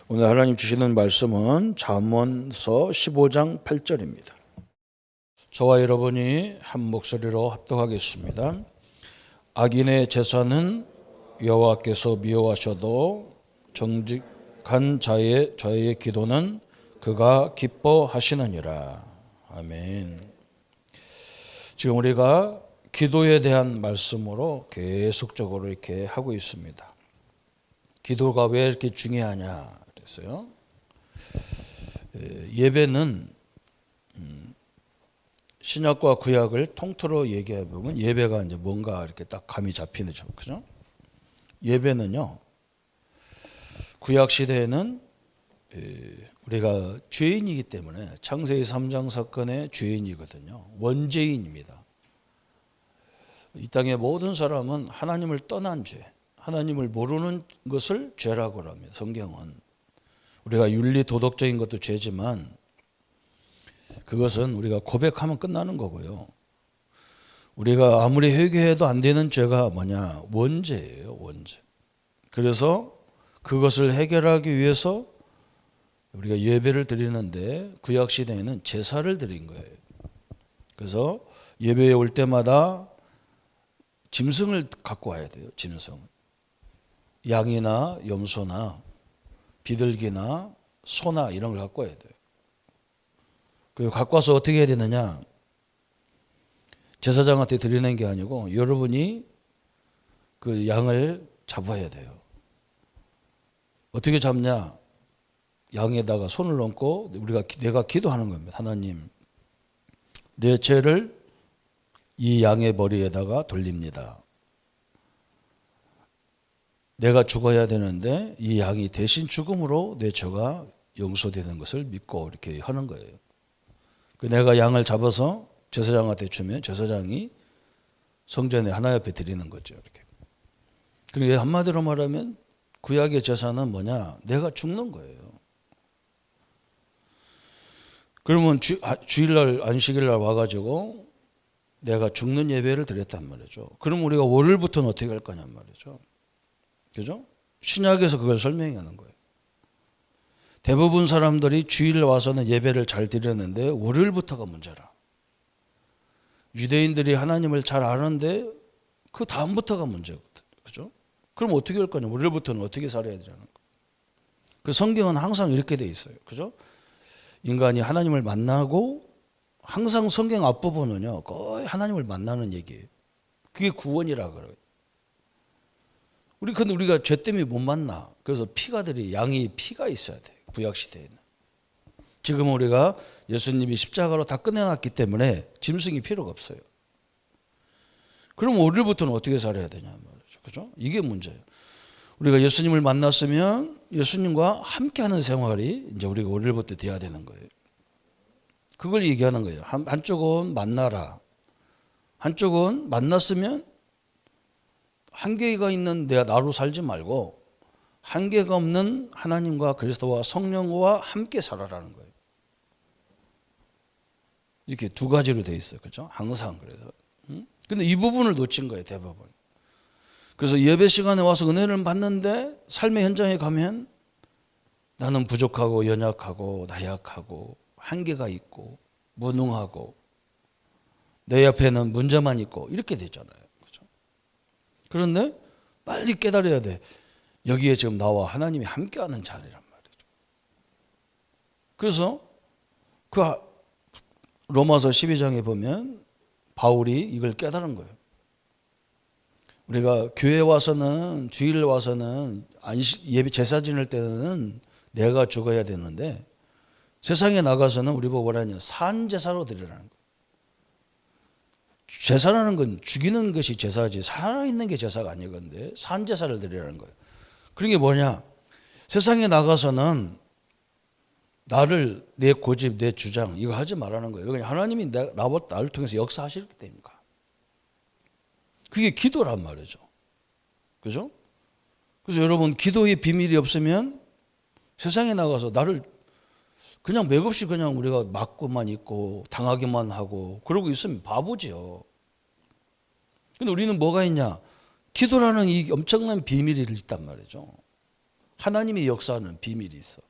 오늘 하나님 주시는 말씀은 잠언서 15장 8절입니다. 저와 여러분이 한 목소리로 합독하겠습니다. 악인의 제사는 여호와께서 미워하셔도 정직한 자의 기도는 그가 기뻐하시느니라. 아멘. 지금 우리가 기도에 대한 말씀으로 계속적으로 이렇게 하고 있습니다. 기도가 왜 이렇게 중요하냐 그랬어요. 예배는 신약과 구약을 통틀어 얘기해 보면 예배가 이제 뭔가 이렇게 딱 감이 잡히는 죠, 그죠? 예배는요, 구약 시대에는 우리가 죄인이기 때문에 창세기 3장 사건의 죄인이거든요. 원죄인입니다. 이 땅의 모든 사람은 하나님을 떠난 죄, 하나님을 모르는 것을 죄라고 합니다. 성경은 우리가 윤리 도덕적인 것도 죄지만 그것은 우리가 고백하면 끝나는 거고요. 우리가 아무리 회개해도 안 되는 죄가 뭐냐? 원죄예요, 원죄. 그래서 그것을 해결하기 위해서 우리가 예배를 드리는데 구약 시대에는 제사를 드린 거예요. 그래서 예배에 올 때마다 짐승을 갖고 와야 돼요. 짐승. 양이나 염소나 비둘기나 소나 이런 걸 갖고 와야 돼요. 그리고 갖고 와서 어떻게 해야 되느냐? 제사장한테 드리는 게 아니고 여러분이 그 양을 잡아야 돼요. 어떻게 잡냐? 양에다가 손을 얹고 내가 기도하는 겁니다. 하나님, 내 죄를 이 양의 머리에다가 돌립니다. 내가 죽어야 되는데 이 양이 대신 죽음으로 내 죄가 용서되는 것을 믿고 이렇게 하는 거예요. 내가 양을 잡아서 제사장한테 주면 제사장이 성전에 하나 옆에 드리는 거죠. 이렇게. 그러니까 한마디로 말하면 구약의 제사는 뭐냐? 내가 죽는 거예요. 그러면 주일날 안식일날 와가지고 내가 죽는 예배를 드렸단 말이죠. 그럼 우리가 월요일부터는 어떻게 할 거냔 말이죠. 그죠? 신약에서 그걸 설명하는 거예요. 대부분 사람들이 주일 와서는 예배를 잘 드렸는데 월요일부터가 문제라. 유대인들이 하나님을 잘 아는데 그 다음부터가 문제거든. 그죠? 그럼 어떻게 할 거냐? 월요일부터는 어떻게 살아야 되냐는 거. 그 성경은 항상 이렇게 돼 있어요. 그죠? 인간이 하나님을 만나고 항상 성경 앞부분은요. 거의 하나님을 만나는 얘기예요. 그게 구원이라 그래요. 근데 우리가 죄 때문에 못 만나. 그래서 양이 피가 있어야 돼. 구약 시대에는. 지금 우리가 예수님이 십자가로 다 끝내놨기 때문에 짐승이 필요가 없어요. 그럼 월요일부터는 어떻게 살아야 되냐 말이죠. 그죠? 이게 문제예요. 우리가 예수님을 만났으면 예수님과 함께하는 생활이 이제 우리가 월요일부터 돼야 되는 거예요. 그걸 얘기하는 거예요. 한쪽은 만나라. 한쪽은 만났으면 한계가 있는 나로 살지 말고 한계가 없는 하나님과 그리스도와 성령과 함께 살아라는 거예요. 이렇게 두 가지로 돼 있어요. 그렇죠? 항상 그래서. 근데 이 부분을 놓친 거예요, 대부분. 그래서 예배 시간에 와서 은혜를 받는데 삶의 현장에 가면 나는 부족하고 연약하고 나약하고 한계가 있고 무능하고 내 옆에는 문제만 있고 이렇게 되잖아요. 그렇죠? 그런데 빨리 깨달아야 돼. 여기에 지금 나와 하나님이 함께하는 자리란 말이죠. 그래서 그 로마서 12장에 보면 바울이 이걸 깨달은 거예요. 우리가 교회 와서는 주일 와서는 예배 제사 지낼 때는 내가 죽어야 되는데 세상에 나가서는 우리 보고 뭐라냐? 산제사로 드리라는 거예요. 제사라는 건 죽이는 것이 제사지 살아있는 게 제사가 아니건데 산제사를 드리라는 거예요. 그런 게 뭐냐? 세상에 나가서는 내 고집, 내 주장 이거 하지 말라는 거예요. 그냥 하나님이 나를 통해서 역사하실 때니까. 그게 기도란 말이죠. 그죠? 그래서 여러분 기도의 비밀이 없으면 세상에 나가서 나를 그냥 맥없이 그냥 우리가 맞고만 있고 당하기만 하고 그러고 있으면 바보지요. 근데 우리는 뭐가 있냐? 기도라는 이 엄청난 비밀이 있단 말이죠. 하나님이 역사하는 비밀이 있어.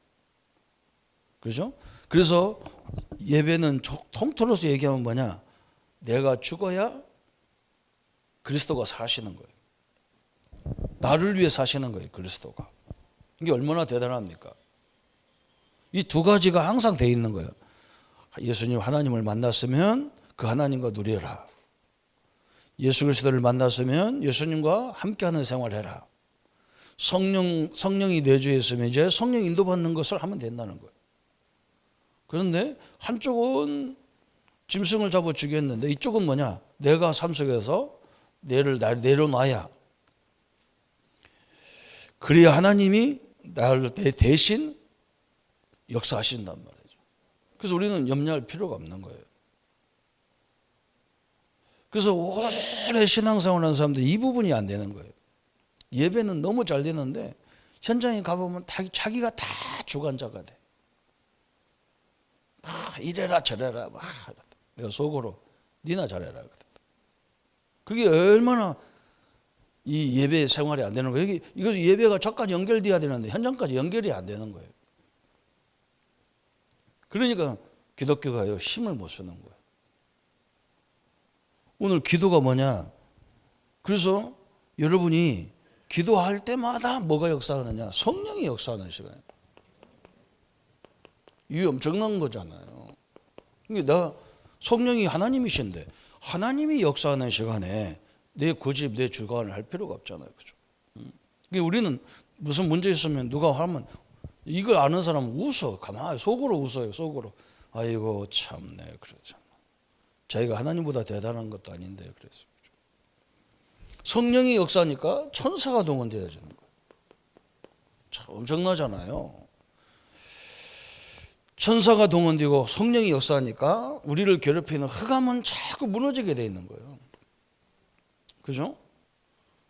그렇죠? 그래서 예배는 통틀어서 얘기하면 뭐냐? 내가 죽어야 그리스도가 사시는 거예요. 나를 위해 사시는 거예요, 그리스도가. 이게 얼마나 대단합니까? 이 두 가지가 항상 돼 있는 거예요. 예수님 하나님을 만났으면 그 하나님과 누려라. 예수 그리스도를 만났으면 예수님과 함께하는 생활해라. 성령이 내주에 있으면 이제 성령 인도받는 것을 하면 된다는 거예요. 그런데 한쪽은 짐승을 잡아 죽였는데 이쪽은 뭐냐? 내가 삶 속에서 내를 내려놔야 그래야 하나님이 나를 대신 역사하신단 말이죠. 그래서 우리는 염려할 필요가 없는 거예요. 그래서 오래 신앙생활하는 사람들 이 부분이 안 되는 거예요. 예배는 너무 잘 되는데 현장에 가보면 자기가 다 주관자가 돼. 이래라 저래라 막 내가 속으로 니나 잘해라. 그게 얼마나 이 예배 생활이 안 되는 거예요. 이거 예배가 저까지 연결돼야 되는데 현장까지 연결이 안 되는 거예요. 그러니까 기독교가 힘을 못 쓰는 거예요. 오늘 기도가 뭐냐? 그래서 여러분이 기도할 때마다 뭐가 역사하느냐? 성령이 역사하는 시간이에요. 이게 엄청난 거잖아요. 그러니까 성령이 하나님이신데 하나님이 역사하는 시간에 내 고집, 내 주관을 할 필요가 없잖아요. 그죠? 그러니까 우리는 무슨 문제 있으면 누가 하면 이걸 아는 사람은 웃어. 가만히 속으로 웃어요. 속으로. 아이고 참네. 그렇잖아. 자기가 하나님보다 대단한 것도 아닌데 그래서. 성령이 역사하니까 천사가 동원되어지는 거예요. 참 엄청나잖아요. 천사가 동원되고 성령이 역사하니까 우리를 괴롭히는 흑암은 자꾸 무너지게 돼 있는 거예요. 그죠?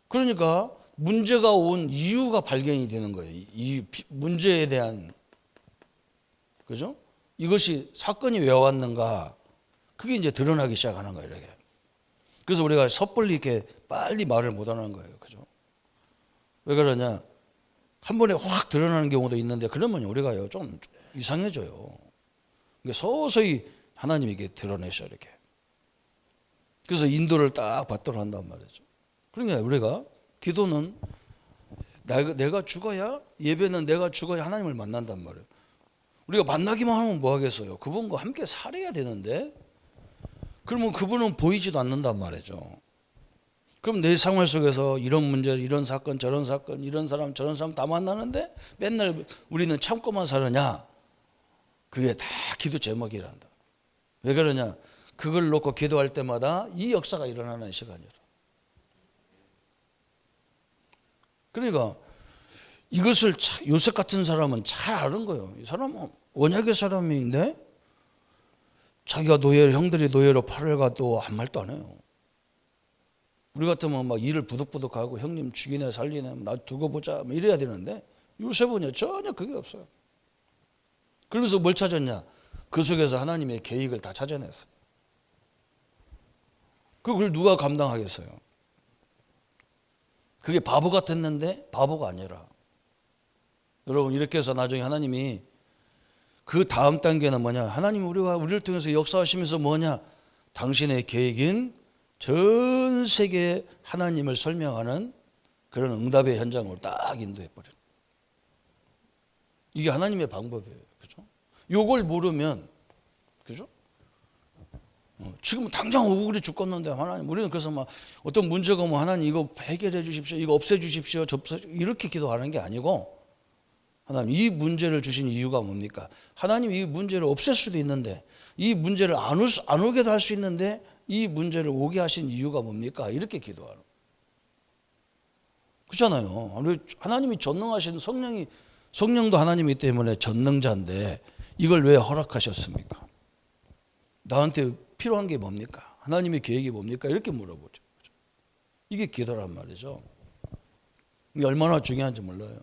그러니까 문제가 온 이유가 발견이 되는 거예요. 이 문제에 대한, 그죠? 이것이 사건이 왜 왔는가? 그게 이제 드러나기 시작하는 거예요, 이렇게. 그래서 우리가 섣불리 이렇게 빨리 말을 못 하는 거예요. 그죠? 왜 그러냐? 한 번에 확 드러나는 경우도 있는데 그러면 우리가 좀 이상해져요. 그러니까 서서히 하나님에게 드러내셔, 이렇게. 그래서 인도를 딱 받도록 한단 말이죠. 그러니까 우리가 기도는 내가 죽어야, 예배는 내가 죽어야 하나님을 만난단 말이에요. 우리가 만나기만 하면 뭐 하겠어요? 그분과 함께 살아야 되는데 그러면 그분은 보이지도 않는단 말이죠. 그럼 내 생활 속에서 이런 문제, 이런 사건, 저런 사건, 이런 사람, 저런 사람 다 만나는데 맨날 우리는 참고만 살느냐? 그게 다 기도 제목이란다. 왜 그러냐? 그걸 놓고 기도할 때마다 이 역사가 일어나는 시간이라. 그러니까 이것을 요셉 같은 사람은 잘 아는 거예요. 이 사람은 언약의 사람인데 자기가 형들이 노예로 팔을 가도 아무 말도 안 해요. 우리 같으면 막 일을 부득부득하고 형님 죽이네 살리네 나 두고 보자 이래야 되는데 요셉은요 전혀 그게 없어요. 그러면서 뭘 찾았냐? 그 속에서 하나님의 계획을 다 찾아냈어요. 그걸 누가 감당하겠어요? 그게 바보 같았는데 바보가 아니라, 여러분 이렇게 해서 나중에 하나님이 그 다음 단계는 뭐냐? 하나님이 우리를 통해서 역사하시면서 뭐냐? 당신의 계획인 전 세계에 하나님을 설명하는 그런 응답의 현장으로 딱 인도해버려요. 이게 하나님의 방법이에요. 그죠? 요걸 모르면, 그죠? 지금 당장 억울해 죽겠는데 하나님, 우리는 그래서 막 어떤 문제가 오면 하나님 이거 해결해 주십시오, 이거 없애 주십시오, 이렇게 기도하는 게 아니고, 하나님 이 문제를 주신 이유가 뭡니까? 하나님 이 문제를 없앨 수도 있는데, 이 문제를 안 오게도 할 수 있는데 이 문제를 오게 하신 이유가 뭡니까? 이렇게 기도하는. 그렇잖아요. 하나님이 전능하신 성령도 하나님이기 때문에 전능자인데 이걸 왜 허락하셨습니까? 나한테 필요한 게 뭡니까? 하나님의 계획이 뭡니까? 이렇게 물어보죠. 이게 기도란 말이죠. 이게 얼마나 중요한지 몰라요.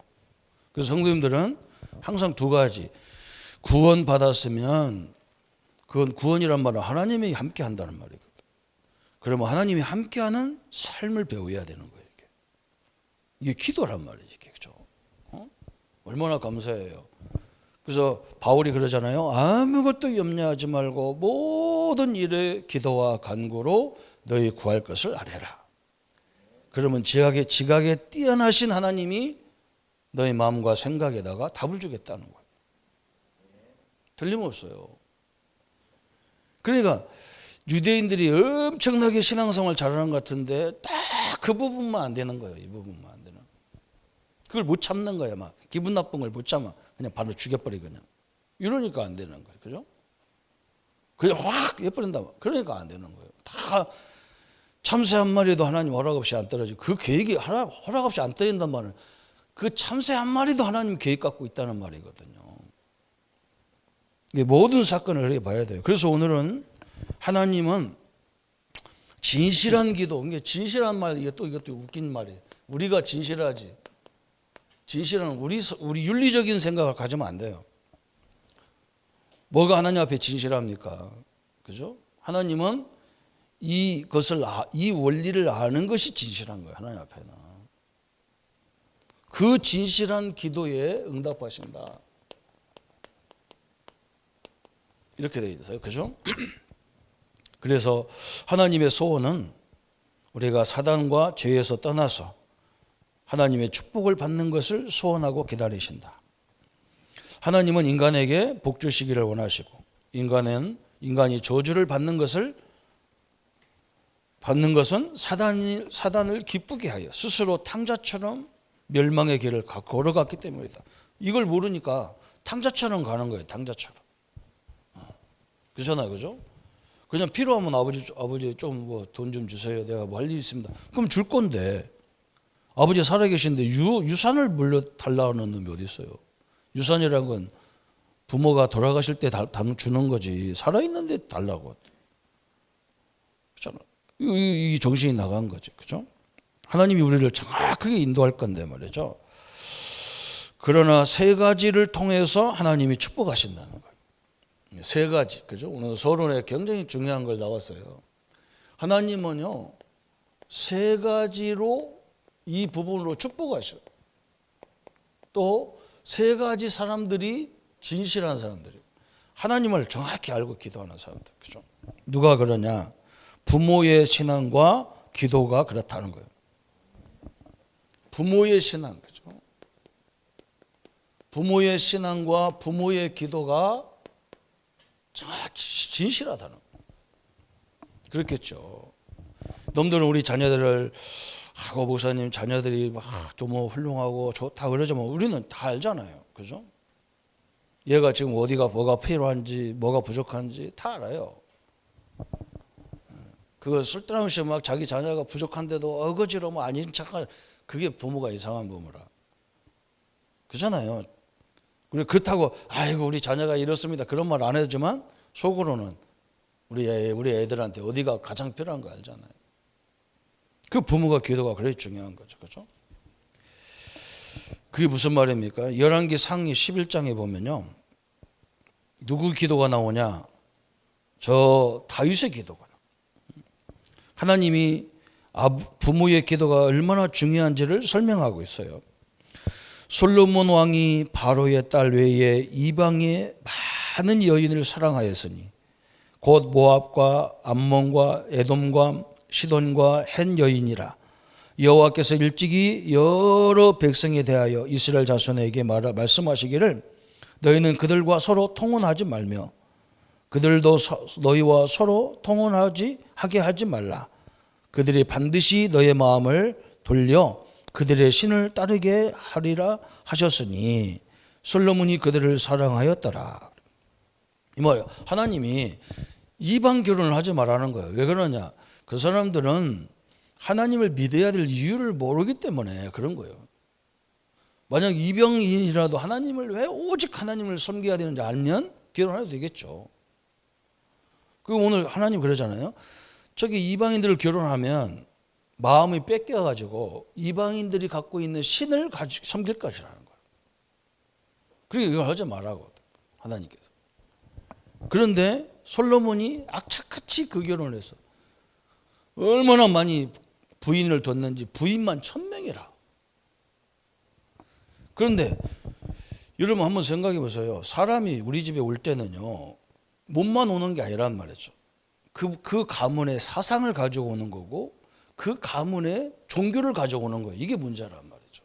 그래서 성도님들은 항상 두 가지, 구원 받았으면 그건 구원이란 말은 하나님이 함께 한다는 말이거든. 그러면 하나님이 함께하는 삶을 배워야 되는 거예요. 이게 기도란 말이지, 그렇죠? 얼마나 감사해요. 그래서 바울이 그러잖아요. 아무것도 염려하지 말고 모든 일에 기도와 간구로 너희 구할 것을 아뢰라. 그러면 지각에 뛰어나신 하나님이 너희 마음과 생각에다가 답을 주겠다는 거예요. 틀림없어요. 그러니까 유대인들이 엄청나게 신앙생활 잘하는 것 같은데 딱 그 부분만 안 되는 거예요. 이 부분만 안 되는. 그걸 못 참는 거예요. 막 기분 나쁜 걸 못 참아. 그냥 바로 죽여버리 그냥. 이러니까 안 되는 거예요. 그죠? 그냥 확 해버린다. 그러니까 안 되는 거예요. 다 참새 한 마리도 하나님 허락 없이 안 떨어지고 그 계획이 허락 없이 안 떨어진단 말은 그 참새 한 마리도 하나님 계획 갖고 있다는 말이거든요. 모든 사건을 그렇게 봐야 돼요. 그래서 오늘은 하나님은 진실한 기도, 이게 진실한 말, 이것도 웃긴 말이에요. 우리가 진실하지. 진실한 우리 윤리적인 생각을 가지면 안 돼요. 뭐가 하나님 앞에 진실합니까? 그죠? 하나님은 이 원리를 아는 것이 진실한 거예요. 하나님 앞에는. 그 진실한 기도에 응답하신다. 이렇게 되어 있어요. 그죠? 그래서 하나님의 소원은 우리가 사단과 죄에서 떠나서 하나님의 축복을 받는 것을 소원하고 기다리신다. 하나님은 인간에게 복 주시기를 원하시고 인간이 저주를 받는 것은 사단을 기쁘게 하여 스스로 탕자처럼 멸망의 길을 걸어갔기 때문이다. 이걸 모르니까 탕자처럼 가는 거예요. 탕자처럼. 그렇잖아요. 그죠? 그냥 필요하면 아버지 좀 뭐 돈 좀 주세요. 내가 뭐 할 일 있습니다. 그럼 줄 건데 아버지 살아계신데 유산을 물려달라는 놈이 어디 있어요? 유산이라는 건 부모가 돌아가실 때 주는 거지 살아있는데 달라고. 그렇잖아. 이 정신이 나간 거지. 그죠? 하나님이 우리를 정확하게 인도할 건데 말이죠. 그러나 세 가지를 통해서 하나님이 축복하신다는 거예요. 세 가지. 그죠? 오늘 서론에 굉장히 중요한 걸 나왔어요. 하나님은요, 세 가지로 이 부분으로 축복하셔요. 또 세 가지 사람들이 진실한 사람들이에요. 하나님을 정확히 알고 기도하는 사람들. 그죠? 누가 그러냐? 부모의 신앙과 기도가 그렇다는 거예요. 부모의 신앙. 그죠? 부모의 신앙과 부모의 기도가 진실하다는 거예요. 그렇겠죠. 놈들은 우리 자녀들을 하고 목사님 자녀들이 좀 훌륭하고 좋다 그러죠. 우리는 다 알잖아요. 그죠? 얘가 지금 뭐가 필요한지 뭐가 부족한지 다 알아요. 그거 쓸데없이 막 자기 자녀가 부족한데도 어거지로 아닌 척할 그게 부모가 이상한 부모라. 그렇잖아요. 그렇다고 아이고 우리 자녀가 이렇습니다. 그런 말 안 해주지만 속으로는 우리 애들한테 어디가 가장 필요한 거 알잖아요. 그 부모가 기도가 그래 중요한 거죠. 그렇죠? 그게 무슨 말입니까? 열왕기 상기 11장에 보면요. 누구 기도가 나오냐? 저 다윗의 기도가 나와요. 하나님이 부모의 기도가 얼마나 중요한지를 설명하고 있어요. 솔로몬 왕이 바로의 딸 외에 이방의 많은 여인을 사랑하였으니 곧 모압과 암몬과 에돔과 시돈과 헷 여인이라. 여호와께서 일찍이 여러 백성에 대하여 이스라엘 자손에게 말씀하시기를 너희는 그들과 서로 통혼하지 말며 그들도 너희와 서로 하게 하지 말라. 그들이 반드시 너의 마음을 돌려 그들의 신을 따르게 하리라 하셨으니 솔로몬이 그들을 사랑하였더라. 이 말이에요. 하나님이 이방 결혼을 하지 말라는 거예요. 왜 그러냐? 그 사람들은 하나님을 믿어야 될 이유를 모르기 때문에 그런 거예요. 만약 이방인이라도 하나님을 왜 오직 하나님을 섬겨야 되는지 알면 결혼해도 되겠죠. 그리고 오늘 하나님 그러잖아요. 저기 이방인들을 결혼하면 마음이 뺏겨가지고 이방인들이 갖고 있는 신을 섬길 것이라는 거예요. 그러니까 이걸 하지 말라고 하나님께서. 그런데 솔로몬이 악착같이 그 결혼을 했어. 얼마나 많이 부인을 뒀는지 부인만 1000명이라. 그런데 여러분 한번 생각해 보세요. 사람이 우리 집에 올 때는요, 몸만 오는 게 아니란 말이죠. 그 가문의 사상을 가지고 오는 거고, 그 가문의 종교를 가져오는 거예요. 이게 문제란 말이죠.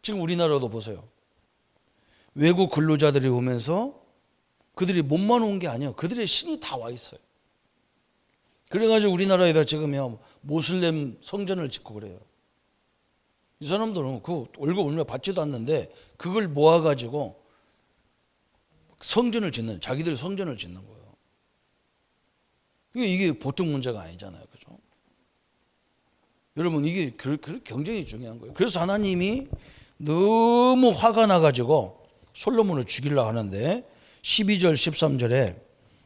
지금 우리나라도 보세요. 외국 근로자들이 오면서 그들이 몸만 온 게 아니에요. 그들의 신이 다 와 있어요. 그래가지고 우리나라에다 지금요 모슬렘 성전을 짓고 그래요. 이 사람들은 그 월급 얼마 받지도 않는데 그걸 모아가지고 성전을 짓는, 자기들 성전을 짓는 거예요. 이게 보통 문제가 아니잖아요. 그죠? 여러분, 이게 굉장히 중요한 거예요. 그래서 하나님이 너무 화가 나가지고 솔로몬을 죽이려고 하는데 12절 13절에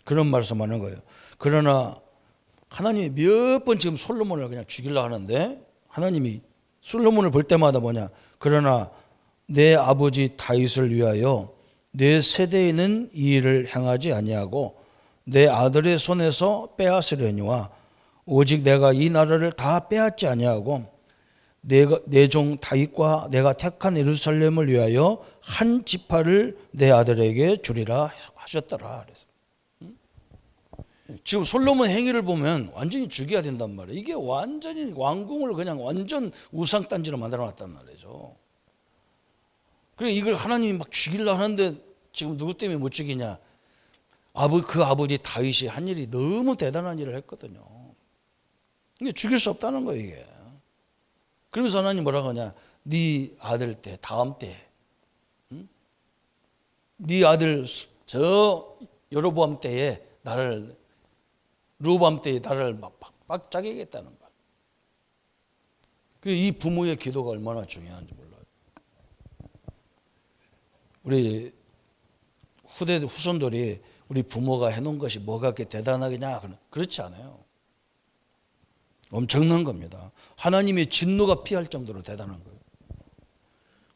그런 말씀하는 거예요. 그러나 하나님이 몇 번 지금 솔로몬을 그냥 죽이려고 하는데 하나님이 솔로몬을 볼 때마다 뭐냐, 그러나 내 아버지 다윗을 위하여 내 세대에는 이 일을 행하지 아니하고 내 아들의 손에서 빼앗으려니와 오직 내가 이 나라를 다 빼앗지 아니하고 내 종 다윗과 내가 택한 예루살렘을 위하여 한 지파를 내 아들에게 주리라 하셨더라. 그래서 지금 솔로몬 행위를 보면 완전히 죽여야 된단 말이에요. 이게 완전히 왕궁을 그냥 완전 우상단지로 만들어 놨단 말이죠. 그래 이걸 하나님이 막 죽이려고 하는데 지금 누구 때문에 못 죽이냐? 그 아버지 다윗이 한 일이 너무 대단한 일을 했거든요. 근데 죽일 수 없다는 거예요, 이게. 그러면서 하나님 뭐라고 하냐? 네 아들 때, 다음 때, 네 아들 저 여로보암 때에 나를, 르호보암 때에 나를 막 빡짝이겠다는 거야. 그래서 이 부모의 기도가 얼마나 중요한지 몰라요. 우리 후손들이 우리 부모가 해놓은 것이 뭐가 그렇게 대단하겠냐? 그렇지 않아요. 엄청난 겁니다. 하나님의 진노가 피할 정도로 대단한 거예요.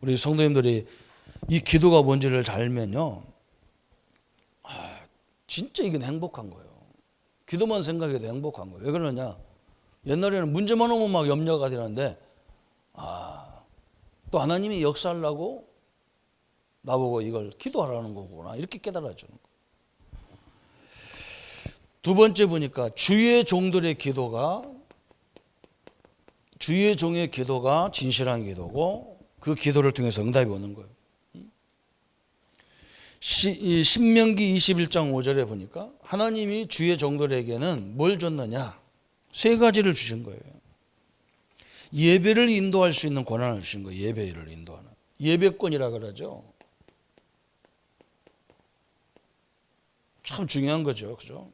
우리 성도님들이 이 기도가 뭔지를 잘 알면요, 진짜 이건 행복한 거예요. 기도만 생각해도 행복한 거예요. 왜 그러냐? 옛날에는 문제만 오면 막 염려가 되는데, 또 하나님이 역사하려고 나보고 이걸 기도하라는 거구나, 이렇게 깨달아주는 거예요. 두 번째 보니까 주의 종의 기도가 진실한 기도고 그 기도를 통해서 응답이 오는 거예요. 신명기 21장 5절에 보니까 하나님이 주의 종들에게는 뭘 줬느냐? 세 가지를 주신 거예요. 예배를 인도할 수 있는 권한을 주신 거예요. 예배를 인도하는. 예배권이라 그러죠. 참 중요한 거죠. 그죠?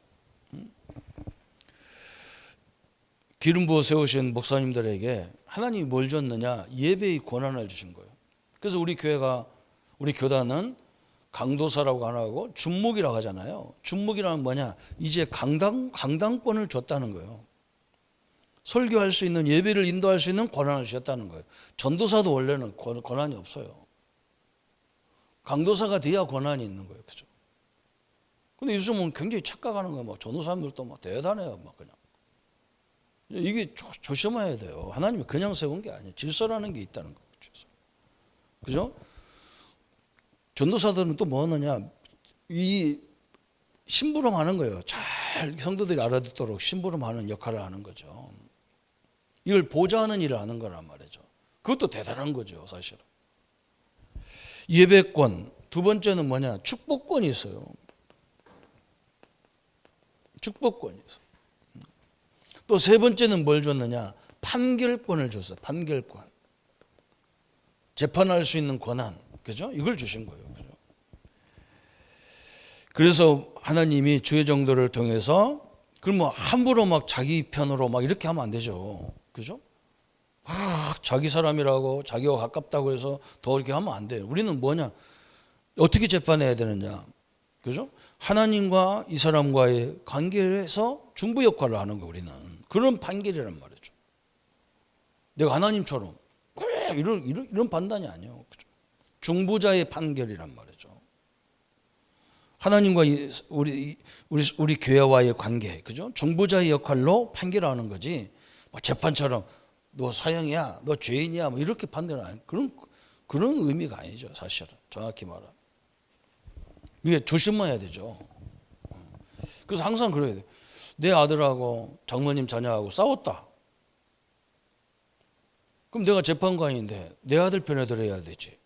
기름 부어 세우신 목사님들에게 하나님이 뭘 줬느냐? 예배의 권한을 주신 거예요. 그래서 우리 교단은 강도사라고 안 하고 준목이라고 하잖아요. 준목이라는 뭐냐? 이제 강당권을 줬다는 거예요. 설교할 수 있는, 예배를 인도할 수 있는 권한을 주셨다는 거예요. 전도사도 원래는 권한이 없어요. 강도사가 돼야 권한이 있는 거예요. 그죠? 근데 요즘은 굉장히 착각하는 거예요. 막 전도사님들도 막 대단해요. 막 그냥. 이게 조심해야 돼요. 하나님이 그냥 세운 게 아니에요. 질서라는 게 있다는 거죠. 그죠? 전도사들은 또 뭐 하느냐? 이 심부름하는 거예요. 잘 성도들이 알아듣도록 심부름하는 역할을 하는 거죠. 이걸 보좌하는 일을 하는 거란 말이죠. 그것도 대단한 거죠, 사실은. 예배권. 두 번째는 뭐냐? 축복권이 있어요. 축복권이 있어요. 또 세 번째는 뭘 줬느냐? 판결권을 줬어요. 판결권. 재판할 수 있는 권한. 그죠? 이걸 주신 거예요. 그죠? 그래서 하나님이 주의 정도를 통해서, 그러면 함부로 막 자기 편으로 막 이렇게 하면 안 되죠. 그죠? 자기 사람이라고, 자기와 가깝다고 해서 더 이렇게 하면 안 돼요. 우리는 뭐냐? 어떻게 재판해야 되느냐? 그죠? 하나님과 이 사람과의 관계에서 중보 역할을 하는 거, 우리는. 그런 판결이란 말이죠. 내가 하나님처럼 이런 판단이 아니에요. 그죠? 중보자의 판결이란 말이죠. 하나님과 우리 교회와의 관계, 그죠? 중보자의 역할로 판결하는 거지. 뭐 재판처럼 너 사형이야, 너 죄인이야, 뭐 이렇게 판단을 안. 그런 그런 의미가 아니죠. 사실은 정확히 말하면. 이게 조심해야 되죠. 그래서 항상 그래야 돼. 내 아들하고 장모님 자녀하고 싸웠다. 그럼 내가 재판관인데 내 아들 편에 들어야 되지.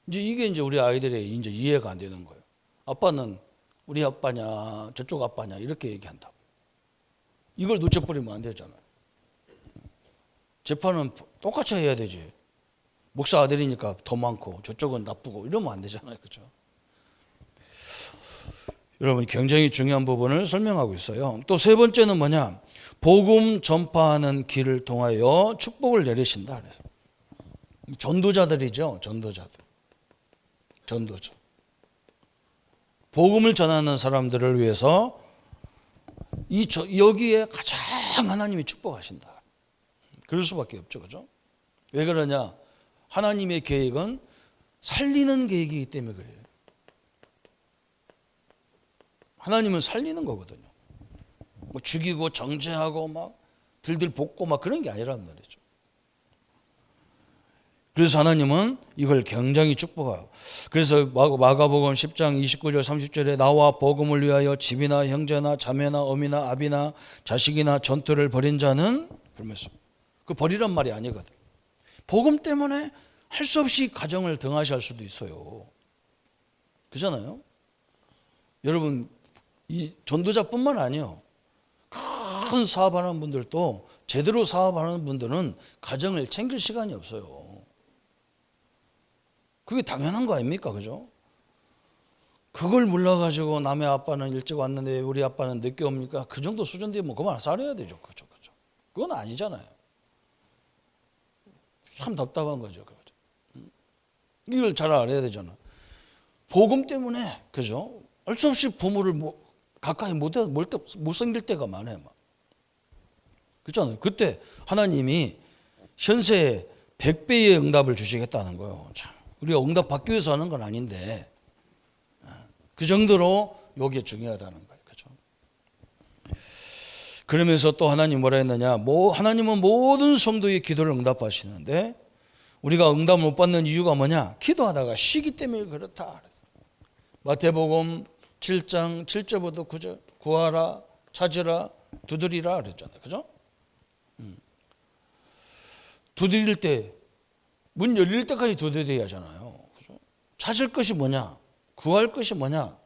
이게 이제 우리 아이들의 이제 이해가 안 되는 거예요. 아빠는 우리 아빠냐 저쪽 아빠냐 이렇게 얘기한다고. 이걸 놓쳐버리면 안 되잖아요. 재판은 똑같이 해야 되지. 목사 아들이니까 더 많고 저쪽은 나쁘고 이러면 안 되잖아요. 그렇죠? 여러분 굉장히 중요한 부분을 설명하고 있어요. 또 세 번째는 뭐냐? 복음 전파하는 길을 통하여 축복을 내리신다. 그래서 전도자들이죠. 전도자. 복음을 전하는 사람들을 위해서 여기에 가장 하나님이 축복하신다. 그럴 수밖에 없죠. 그죠? 왜 그러냐? 하나님의 계획은 살리는 계획이기 때문에 그래요. 하나님은 살리는 거거든요. 뭐 죽이고 정죄하고 막 들들 볶고 막 그런 게 아니란 말이죠. 그래서 하나님은 이걸 굉장히 축복해요. 그래서 마가복음 10장 29절 30절에 나와 복음을 위하여 집이나 형제나 자매나 어미나 아비나 자식이나 전투를 벌인 자는 그러면서 그 벌이란 말이 아니거든. 복음 때문에 할 수 없이 가정을 등하시할 수도 있어요. 그렇잖아요. 여러분 이 전도자뿐만 아니에요. 큰 사업하는 분들도 제대로 사업하는 분들은 가정을 챙길 시간이 없어요. 그게 당연한 거 아닙니까? 그죠? 그걸 몰라가지고 남의 아빠는 일찍 왔는데 우리 아빠는 늦게 옵니까? 그 정도 수준 되면 그만 살아야 되죠. 그죠? 그건 아니잖아요. 참 답답한 거죠. 그죠? 이걸 잘 알아야 되잖아. 복음 때문에, 그죠? 알 수 없이 부모를 가까이 못 생길 때가 많아요. 막. 그렇잖아요. 그때 하나님이 현세에 100배의 응답을 주시겠다는 거예요. 참, 우리가 응답 받기 위해서 하는 건 아닌데 그 정도로 이게 중요하다는 거예요. 그렇죠? 그러면서 또 하나님 뭐라 했느냐? 하나님은 모든 성도의 기도를 응답하시는데 우리가 응답 못 받는 이유가 뭐냐? 기도하다가 쉬기 때문에 그렇다. 그랬어요. 마태복음 7장 7절부터 9절 구하라 찾으라 두드리라 그랬잖아요. 그죠? 두드릴 때 문 열릴 때까지 두드려야 하잖아요. 그죠? 찾을 것이 뭐냐? 구할 것이 뭐냐?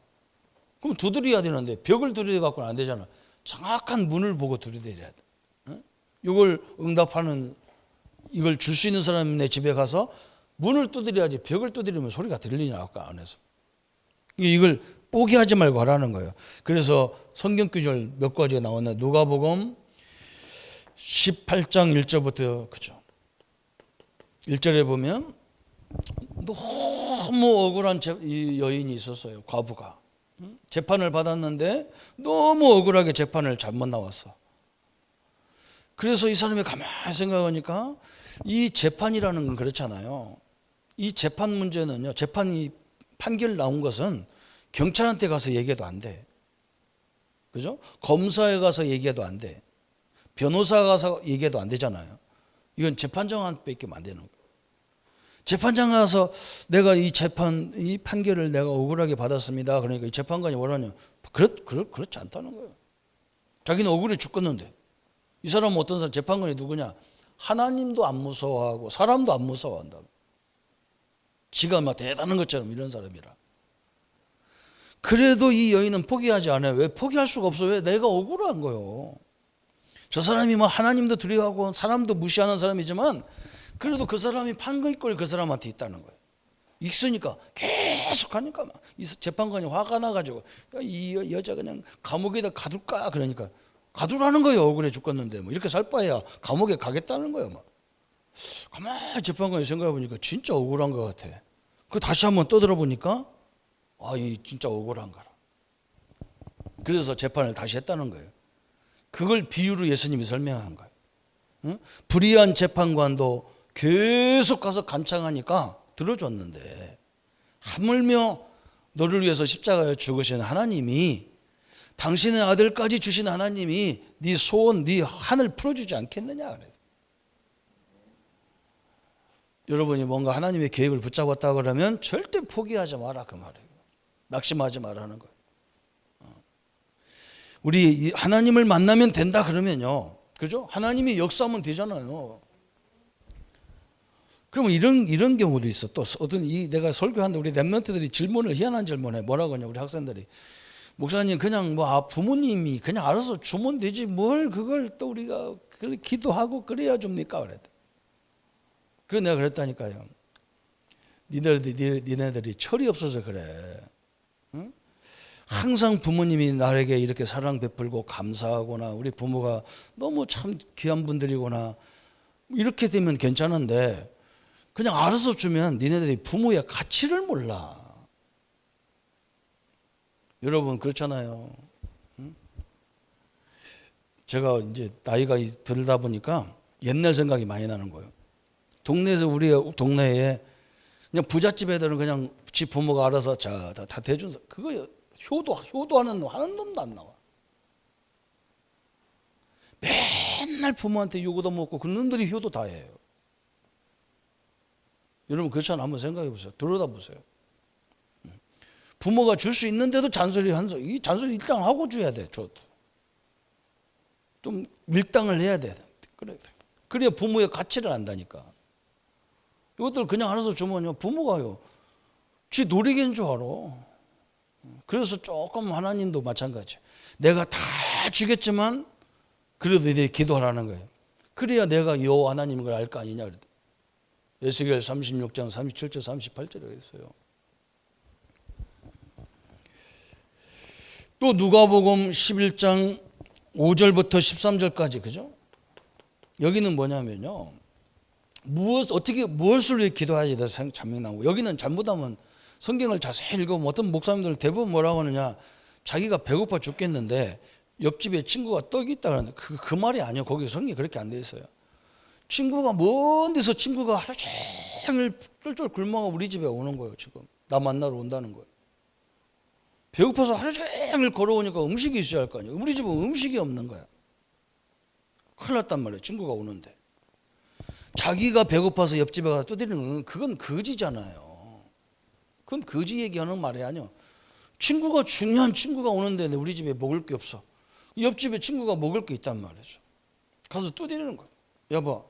그럼 두드려야 되는데 벽을 두드려 갖고는 안 되잖아. 정확한 문을 보고 두드려야 돼. 이걸 응답하는 이걸 줄 수 있는 사람의 집에 가서 문을 두드려야지 벽을 두드리면 소리가 들리냐 아까 안에서. 이걸 포기하지 말고 하라는 거예요. 그래서 성경 구절 몇 가지가 나왔나? 누가복음 18장 1절부터 그죠? 1절에 보면 너무 억울한 여인이 있었어요. 과부가. 재판을 받았는데 너무 억울하게 재판을 잘못 나왔어. 그래서 이 사람이 가만히 생각하니까 이 재판이라는 건 그렇잖아요. 이 재판 문제는요. 재판이 판결 나온 것은 경찰한테 가서 얘기해도 안 돼. 그죠? 검사에 가서 얘기해도 안 돼. 변호사 가서 얘기해도 안 되잖아요. 이건 재판장한테 뺏기면 안 되는 거예요. 재판장 가서 내가 이 판결을 내가 억울하게 받았습니다. 그러니까 이 재판관이 뭐라냐? 그렇지 않다는 거예요. 자기는 억울해 죽겠는데. 이 사람은 어떤 사람, 재판관이 누구냐? 하나님도 안 무서워하고 사람도 안 무서워한다. 지가 막 대단한 것처럼 이런 사람이라. 그래도 이 여인은 포기하지 않아요. 왜? 포기할 수가 없어. 왜? 내가 억울한 거예요. 저 사람이 뭐 하나님도 두려워하고 사람도 무시하는 사람이지만 그래도 그 사람이 판결권이 그 사람한테 있다는 거예요. 있으니까 계속 하니까 막 이 재판관이 화가 나가지고 이 여자 그냥 감옥에다 가둘까 그러니까 가두라는 거예요. 억울해 죽겠는데 뭐 이렇게 살 바에야 감옥에 가겠다는 거예요. 막 가만히 재판관이 생각해 보니까 진짜 억울한 것 같아. 그 다시 한번 떠들어 보니까 이 진짜 억울한 거라. 그래서 재판을 다시 했다는 거예요. 그걸 비유로 예수님이 설명한 거예요. 응? 불의한 재판관도 계속 가서 간청하니까 들어줬는데 하물며 너를 위해서 십자가에 죽으신 하나님이 당신의 아들까지 주신 하나님이 네 소원, 네 한을 풀어주지 않겠느냐 그래서. 여러분이 뭔가 하나님의 계획을 붙잡았다 그러면 절대 포기하지 마라 그 말이에요. 낙심하지 말라는 거예요. 우리 하나님을 만나면 된다 그러면요, 그죠? 하나님이 역사하면 되잖아요. 그러면 이런 경우도 있어. 또 어떤 내가 설교하는데 우리 랩런트들이 질문을 희한한 질문해. 뭐라고 하냐 우리 학생들이. 목사님 그냥 부모님이 그냥 알아서 주면 되지 뭘 그걸 또 우리가 기도하고 그래야 줍니까? 그래. 그래서 내가 그랬다니까요. 니네들이 철이 없어서 그래. 응? 항상 부모님이 나에게 이렇게 사랑 베풀고 감사하거나 우리 부모가 너무 참 귀한 분들이거나 이렇게 되면 괜찮은데 그냥 알아서 주면 니네들이 부모의 가치를 몰라. 여러분 그렇잖아요. 응? 제가 이제 나이가 들다 보니까 옛날 생각이 많이 나는 거예요. 동네에서 우리 동네에 그냥 부잣집 애들은 그냥 집 부모가 알아서 다 대준 그거 효도하는 놈도 안 나와. 맨날 부모한테 요구도 먹고 그 놈들이 효도 다 해요. 여러분 그렇잖아. 한번 생각해 보세요. 들여다 보세요. 부모가 줄 수 있는데도 이 잔소리 일당 하고 줘야 돼. 좀 밀당을 해야 돼. 그래야 부모의 가치를 안다니까. 이것들 그냥 알아서 주면요 부모가요 지 노리개인 줄 알아. 그래서 조금 하나님도 마찬가지. 내가 다 주겠지만 그래도 너희들이 기도하라는 거예요. 그래야 내가 여호와 하나님인 걸 알 거 아니냐 그랬더니 에스겔 36장 37절 38절에 있어요. 또 누가복음 11장 5절부터 13절까지 그죠? 여기는 뭐냐면요. 무엇을 위해 기도해야 돼서 자명이 나오고 여기는 잘못하면 성경을 자세히 읽으면 어떤 목사님들 대부분 뭐라고 하느냐 자기가 배고파 죽겠는데 옆집에 친구가 떡이 있다 그러는데 그 말이 아니에요. 거기 성경이 그렇게 안 돼 있어요. 친구가 먼 데서 친구가 하루 종일 쫄쫄 굶어가 우리 집에 오는 거예요. 지금 나 만나러 온다는 거예요. 배고파서 하루 종일 걸어오니까 음식이 있어야 할 거 아니에요. 우리 집은 음식이 없는 거야. 큰일 났단 말이에요. 친구가 오는데. 자기가 배고파서 옆집에 가서 떠드리는 건 그건 거지잖아요. 그건 거지 얘기하는 말이 아니에요. 중요한 친구가 오는데 우리 집에 먹을 게 없어. 옆집에 친구가 먹을 게 있단 말이죠. 가서 떠드리는 거예요. 여보,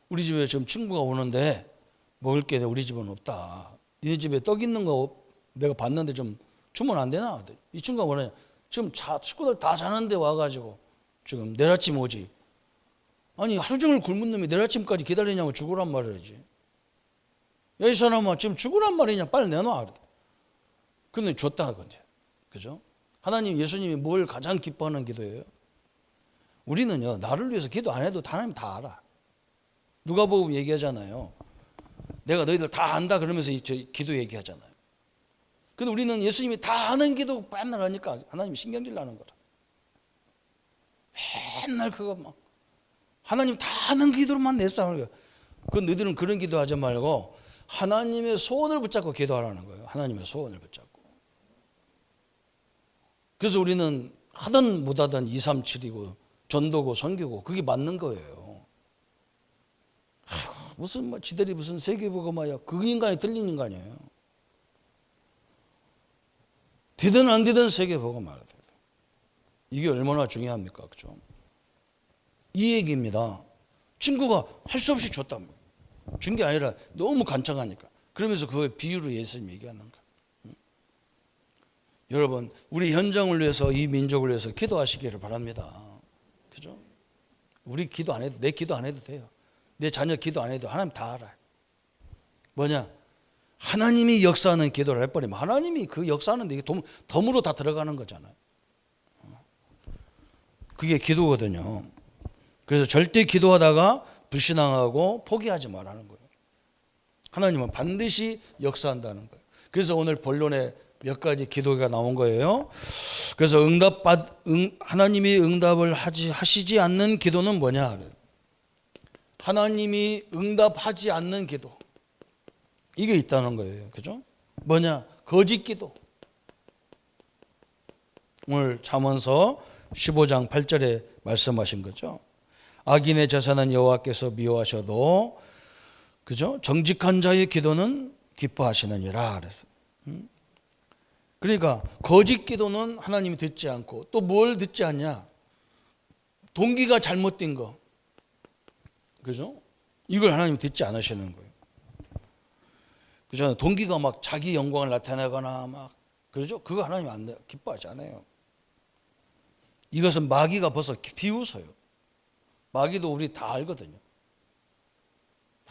우리 집에 지금 친구가 오는데 먹을 게 우리 집은 없다. 니네 집에 떡 있는 거 내가 봤는데 좀 주면 안 되나? 이 친구가 뭐냐? 지금 친구들 다 자는데 와가지고 지금 내일 아침 오지. 아니 하루 종일 굶은 놈이 내일 아침까지 기다리냐고 죽으란 말이지. 야 이 사람아 지금 죽으란 말이냐 빨리 내놔. 근데 줬다 그거지. 그죠? 하나님 예수님이 뭘 가장 기뻐하는 기도예요? 우리는요 나를 위해서 기도 안 해도 하나님 다 알아. 누가복음 얘기하잖아요. 내가 너희들 다 안다 그러면서 기도 얘기하잖아요. 근데 우리는 예수님이 다 아는 기도 맨날 하니까 하나님 신경질 나는 거라. 맨날 그거 막 하나님 다 아는 기도로만 내수하는 거예요. 그건 너희들은 그런 기도하지 말고 하나님의 소원을 붙잡고 기도하라는 거예요. 하나님의 소원을 붙잡고. 그래서 우리는 하든 못하든 237이고 전도고 선교고 그게 맞는 거예요. 무슨 지들이 무슨 세계복음화야. 그 인간이 틀린 인간이에요. 되든 안 되든 세계복음화. 이게 얼마나 중요합니까? 그죠? 이 얘기입니다. 친구가 할 수 없이 줬답니다. 준 게 아니라 너무 간청하니까. 그러면서 그걸 비유로 예수님이 얘기하는 거예요. 여러분, 우리 현장을 위해서 이 민족을 위해서 기도하시기를 바랍니다. 그죠? 우리 기도 안 해도, 내 기도 안 해도 돼요. 내 자녀 기도 안 해도 하나님 다 알아요. 뭐냐? 하나님이 역사하는 기도를 해버리면 하나님이 그 역사하는데 이게 덤으로 다 들어가는 거잖아요. 그게 기도거든요. 그래서 절대 기도하다가 불신앙하고 포기하지 말라는 거예요. 하나님은 반드시 역사한다는 거예요. 그래서 오늘 본론에 몇 가지 기도가 나온 거예요. 그래서 하나님이 응답을 하시지 않는 기도는 뭐냐? 하나님이 응답하지 않는 기도. 이게 있다는 거예요. 그죠? 뭐냐? 거짓 기도. 오늘 잠언서 15장 8절에 말씀하신 거죠. 악인의 제사는 여호와께서 미워하셔도 그죠? 정직한 자의 기도는 기뻐하시느니라 그랬어. 그러니까 거짓 기도는 하나님이 듣지 않고 또 뭘 듣지 않냐? 동기가 잘못된 거. 그죠? 이걸 하나님이 듣지 않으시는 거예요. 그죠? 동기가 막 자기 영광을 나타내거나 막 그러죠? 그거 하나님 안 기뻐하지 않아요. 이것은 마귀가 벌써 비웃어요. 마귀도 우리 다 알거든요.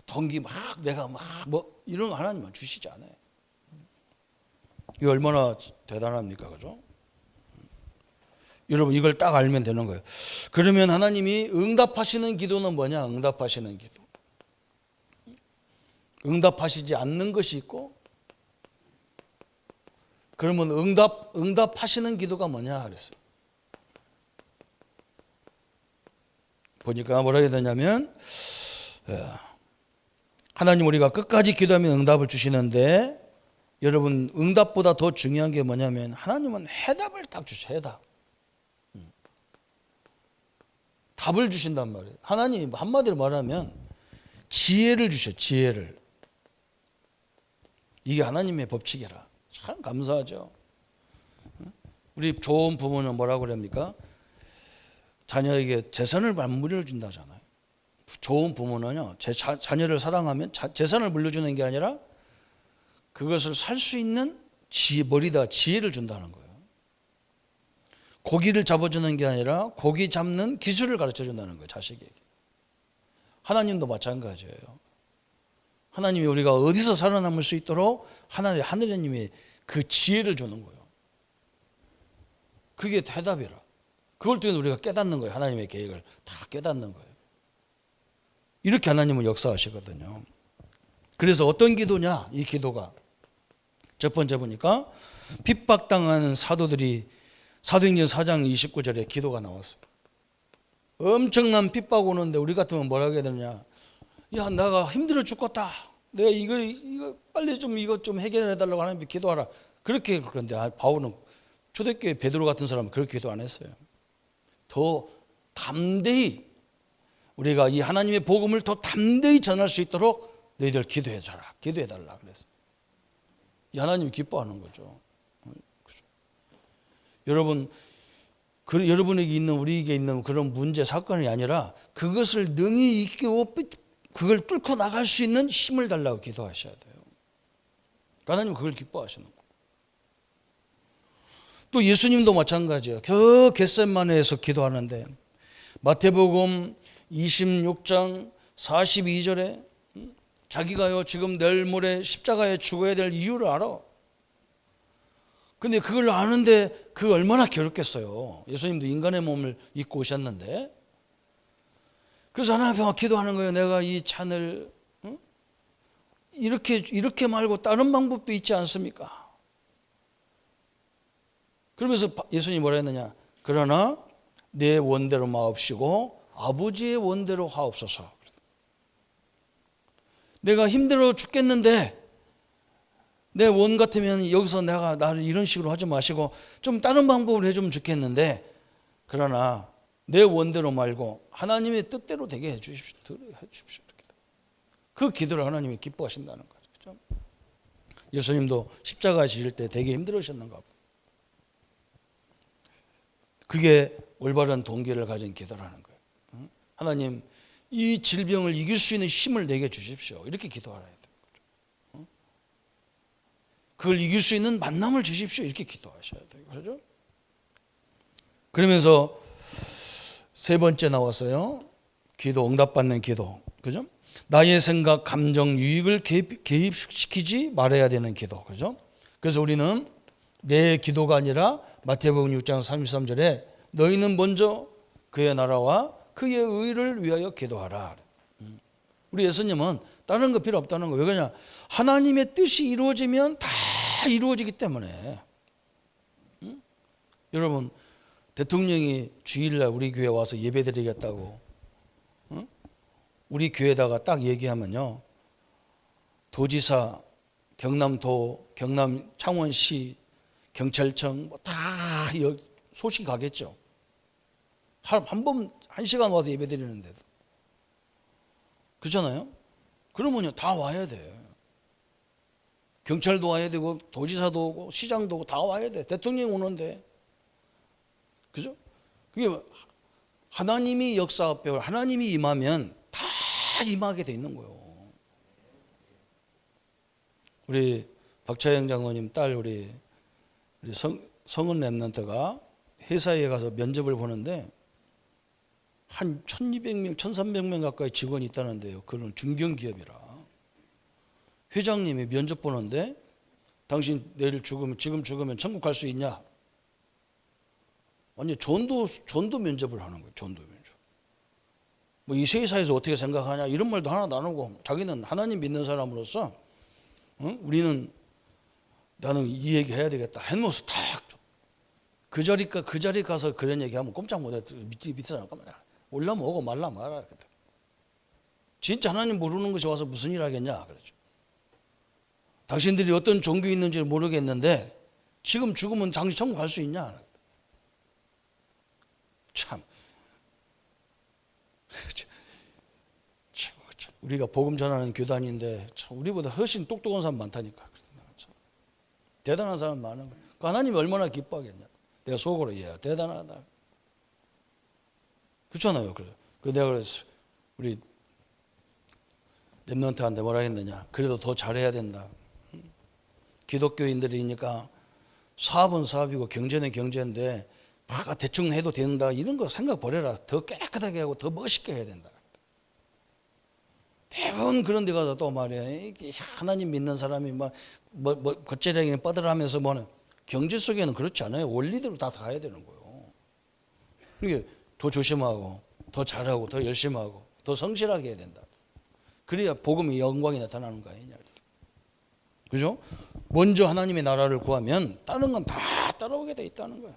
동기 막 내가 막 뭐 이런 거 하나님은 주시지 않아요. 이게 얼마나 대단합니까? 그죠? 여러분 이걸 딱 알면 되는 거예요. 그러면 하나님이 응답하시는 기도는 뭐냐? 응답하시는 기도. 응답하시지 않는 것이 있고 그러면 응답하시는 기도가 뭐냐 그랬어요. 보니까 뭐라 해야 되냐면 하나님 우리가 끝까지 기도하면 응답을 주시는데 여러분 응답보다 더 중요한 게 뭐냐면 하나님은 해답을 딱 주셔요. 해답. 답을 주신단 말이에요. 하나님 한마디로 말하면 지혜를 주셔. 지혜를. 이게 하나님의 법칙이라. 참 감사하죠. 우리 좋은 부모는 뭐라고 그럽니까? 자녀에게 재산을 물려준다잖아요. 좋은 부모는요, 자녀를 사랑하면 재산을 물려주는 게 아니라 그것을 살 수 있는 머리다 지혜를 준다는 거예요. 고기를 잡아주는 게 아니라 고기 잡는 기술을 가르쳐 준다는 거예요, 자식에게. 하나님도 마찬가지예요. 하나님이 우리가 어디서 살아남을 수 있도록 하나님이 그 지혜를 주는 거예요. 그게 해답이라. 그걸 통해 우리가 깨닫는 거예요. 하나님의 계획을 다 깨닫는 거예요. 이렇게 하나님은 역사하시거든요. 그래서 어떤 기도냐? 이 기도가 첫 번째 보니까 핍박당하는 사도들이 사도행전 4장 29절에 기도가 나왔어요. 엄청난 핍박 오는데 우리 같으면 뭐라고 해야 되느냐? 야, 내가 힘들어 죽겠다. 내가 이거 빨리 좀 이것 좀 해결해 달라고 하나님께 기도하라. 그렇게 그런데 바울은 초대교회 베드로 같은 사람은 그렇게 기도 안 했어요. 더 담대히 우리가 이 하나님의 복음을 더 담대히 전할 수 있도록 너희들 기도해 줘라. 기도해 달라 그랬어요. 이 하나님이 기뻐하는 거죠. 여러분, 여러분에게 있는 우리에게 있는 그런 문제 사건이 아니라 그것을 능히 이기고 그걸 뚫고 나갈 수 있는 힘을 달라고 기도하셔야 돼요. 하나님은 그걸 기뻐하시는 거예요. 또 예수님도 마찬가지예요. 저 겟세마네에서 기도하는데 마태복음 26장 42절에 자기가요 지금 내일 모레 십자가에 죽어야 될 이유를 알아. 근데 그걸 아는데 그 얼마나 괴롭겠어요. 예수님도 인간의 몸을 입고 오셨는데. 그래서 하나님 앞에 기도하는 거예요. 내가 이 잔을 이렇게 말고 다른 방법도 있지 않습니까? 그러면서 예수님이 뭐라 했느냐? 그러나 내 원대로 마옵시고 아버지의 원대로 하옵소서. 내가 힘들어 죽겠는데 내 원 같으면 여기서 나를 이런 식으로 하지 마시고 좀 다른 방법을 해주면 좋겠는데 그러나 내 원대로 말고 하나님의 뜻대로 되게 해주십시오. 그 기도를 하나님이 기뻐하신다는 거죠. 그렇죠? 예수님도 십자가 지실 때 되게 힘들으셨는가 봐요. 그게 올바른 동기를 가진 기도라는 거예요. 하나님 이 질병을 이길 수 있는 힘을 내게 주십시오. 이렇게 기도하라 해야 돼요. 그걸 이길 수 있는 만남을 주십시오. 이렇게 기도하셔야 돼요. 그렇죠? 그러면서 세 번째 나왔어요. 기도, 응답받는 기도. 그죠? 나의 생각, 감정, 유익을 개입시키지 말아야 되는 기도. 그죠? 그래서 우리는 내 기도가 아니라 마태복음 6장 33절에 너희는 먼저 그의 나라와 그의 의를 위하여 기도하라. 우리 예수님은 다른 거 필요 없다는 거예요. 왜 그러냐? 하나님의 뜻이 이루어지면 다 이루어지기 때문에. 여러분 대통령이 주일날 우리 교회 와서 예배드리겠다고 우리 교회에다가 딱 얘기하면요. 도지사, 경남도, 경남 창원시, 경찰청 다 소식이 가겠죠. 한 시간 와서 예배드리는데도. 그렇잖아요. 그러면요 다 와야 돼. 경찰도 와야 되고 도지사도 오고 시장도 오고 다 와야 돼. 대통령이 오는데. 그죠? 그게 하나님이 역사하고 하나님이 임하면 다 임하게 돼 있는 거예요. 우리 박차영 장로님 딸 우리 성은 랩런트가 회사에 가서 면접을 보는데 한 1200명, 1300명 가까이 직원이 있다는데요. 그런 중견기업이라. 회장님이 면접 보는데 당신 내일 죽으면 지금 죽으면 천국 갈 수 있냐? 아니 전도 면접을 하는 거예요. 전도 면접. 뭐 이 세상에서 어떻게 생각하냐 이런 말도 하나도 안 하고 자기는 하나님 믿는 사람으로서 우리는 나는 이 얘기 해야 되겠다 해놓고서 탁 그 자리 가서 그런 얘기하면 꼼짝 못해. 밑에 사람 올라면 오고 말라 말아. 진짜 하나님 모르는 것이 와서 무슨 일 하겠냐 그러죠. 당신들이 어떤 종교에 있는지 모르겠는데 지금 죽으면 당신 천국 갈 수 있냐? 참 우리가 복음 전하는 교단인데 참 우리보다 훨씬 똑똑한 사람 많다니까. 참 대단한 사람 많은 거예요. 하나님이 얼마나 기뻐하겠냐. 내가 속으로 대단하다. 그렇잖아요. 그래서 내가 그래서 우리 랩런트한테 뭐라 했느냐. 그래도 더 잘해야 된다. 기독교인들이니까 사업은 사업이고 경제는 경제인데 막 대충 해도 된다 이런 거 생각 버려라. 더 깨끗하게 하고 더 멋있게 해야 된다. 대부분 그런 데 가서 또 말이야 하나님 믿는 사람이 뭐 겉재량이 뻗으라면서 뭐는 경제 속에는 그렇지 않아요. 원리대로 다 가야 되는 거예요. 이게 더 조심하고 더 잘하고 더 열심히 하고 더 성실하게 해야 된다. 그래야 복음의 영광이 나타나는 거 아니냐. 그죠? 먼저 하나님의 나라를 구하면 다른 건 다 따라오게 돼 있다는 거예요.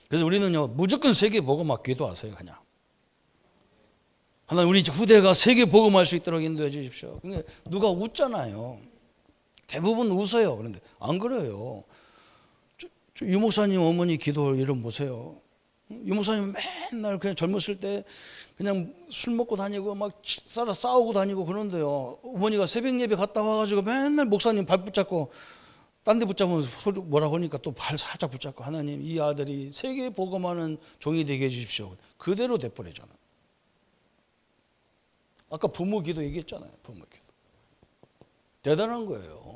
그래서 우리는요 무조건 세계 복음화 기도하세요. 그냥 하나님 우리 후대가 세계 복음할 수 있도록 인도해 주십시오. 그러니까 누가 웃잖아요. 대부분 웃어요. 그런데 안 그래요. 유 목사님 어머니 기도 이름 보세요. 유 목사님 맨날 그냥 젊었을 때 그냥 술 먹고 다니고 막 싸우고 다니고 그런데요. 어머니가 새벽 예배 갔다 와가지고 맨날 목사님 발 붙잡고 딴 데 붙잡으면 소리 뭐라고 하니까 또 발 살짝 붙잡고 하나님 이 아들이 세계 복음하는 종이 되게 해주십시오. 그대로 돼버리잖아. 아까 부모 기도 얘기했잖아요. 부모 기도. 대단한 거예요.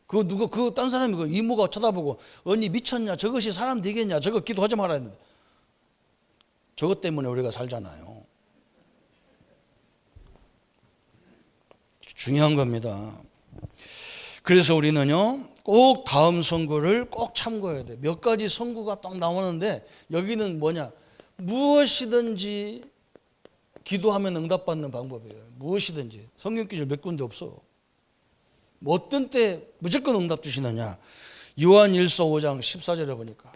그거 딴 사람이 그 이모가 쳐다보고 언니 미쳤냐 저것이 사람 되겠냐 저거 기도하지 말아야 했는데 저것 때문에 우리가 살잖아요. 중요한 겁니다. 그래서 우리는요 꼭 다음 선구를 꼭 참고해야 돼. 몇 가지 선구가 딱 나오는데 여기는 뭐냐 무엇이든지 기도하면 응답받는 방법이에요. 무엇이든지 성경 기준 몇 군데 없어. 뭐 어떤 때 무조건 응답 주시느냐. 요한일서 5장 14절에 보니까